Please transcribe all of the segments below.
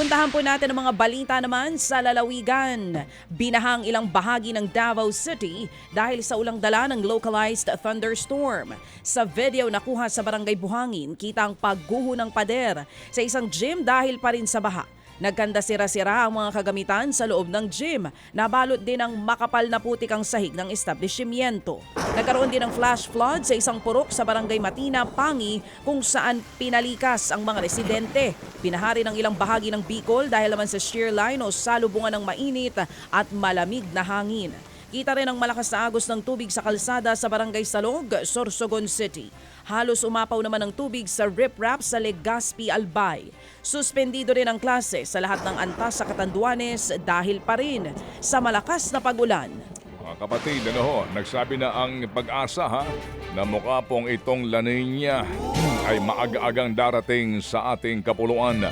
Puntahan po natin ang mga balita naman sa lalawigan. Binahang ilang bahagi ng Davao City dahil sa ulang dala ng localized thunderstorm. Sa video nakuha sa Barangay Buhangin, kita ang pagguho ng pader sa isang gym dahil pa rin sa baha. Nagkanda sira-sira ang mga kagamitan sa loob ng gym. Nabalot din ang makapal na putik ang sahig ng establishmento. Nagkaroon din ng flash flood sa isang purok sa Barangay Matina, Pangi kung saan pinalikas ang mga residente. Pinahari ng ilang bahagi ng Bicol dahil naman sa shear line o salubungan ng mainit at malamig na hangin. Kita rin ang malakas na agos ng tubig sa kalsada sa Barangay Salog, Sorsogon City. Halos umapaw naman ng tubig sa riprap sa Legazpi, Albay. Suspendido rin ang klase sa lahat ng antas sa Catanduanes dahil pa rin sa malakas na pag-ulan. Mga kapatid, nagsabi na ang Pag-asa na mukha pong itong La Niña ay maaga-agang darating sa ating kapuluan.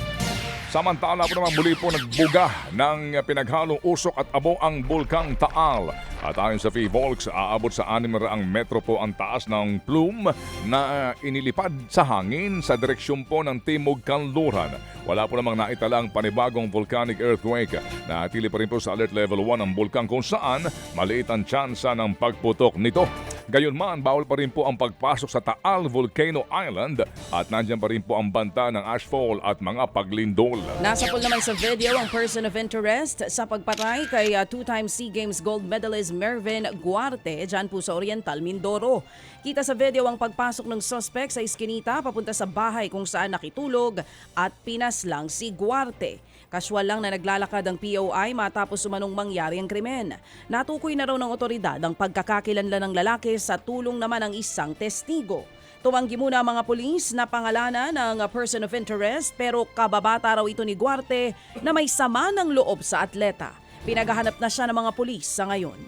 Samantala po naman muli po nagbuga ng pinaghalong usok at abo ang Bulkang Taal. At ayon sa PHIVOLCS, aabot sa 600 metro po ang taas ng plume na inilipad sa hangin sa direksyon po ng Timog Kanluran. Wala po namang naitalang panibagong volcanic earthquake. Natili pa rin po sa alert level 1 ang bulkan kung saan maliit ang tsansa ng pagputok nito. Gayunman, bawal pa rin po ang pagpasok sa Taal Volcano Island at nandiyan pa rin po ang banta ng ashfall at mga paglindol. Nasa pool naman sa video ang person of interest sa pagpatay kay two-time SEA Games gold medalist Mervin Guarte dyan po sa Oriental, Mindoro. Kita sa video ang pagpasok ng suspect sa iskinita papunta sa bahay kung saan nakitulog at pinaslang si Guarte. Kaswal lang na naglalakad ang POI matapos umanong mangyari ang krimen. Natukoy na raw ng otoridad ang pagkakakilanlan ng lalaki sa tulong naman ng isang testigo. Tumanggi muna ang mga pulis na pangalanan ng person of interest pero kababata raw ito ni Guarte na may sama ng loob sa atleta. Pinaghahanap na siya ng mga pulis sa ngayon.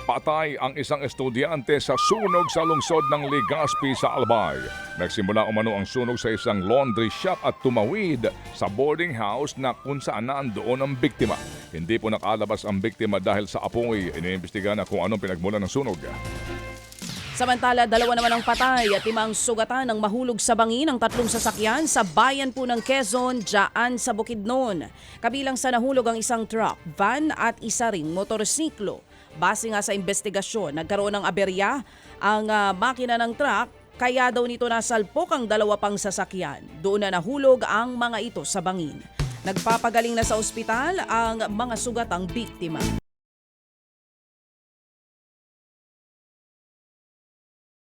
Patay ang isang estudyante sa sunog sa lungsod ng Legazpi sa Albay. Nagsimula umano ang sunog sa isang laundry shop at tumawid sa boarding house na kung saan nandoon ang biktima. Hindi po nakalabas ang biktima dahil sa apoy. Iniimbestigahan na kung anong pinagmulan ng sunog. Samantala, 2 naman ang patay at 5 ang sugatan ng mahulog sa bangin ng 3 sasakyan sa bayan po ng Quezon, dyan sa Bukidnon. Kabilang sa nahulog ang isang truck, van at isa ring motorsiklo. Base nga sa investigasyon, nagkaroon ng aberya ang makina ng truck, kaya daw nito nasalpok ang 2 pang sasakyan. Doon na nahulog ang mga ito sa bangin. Nagpapagaling na sa ospital ang mga sugatang biktima.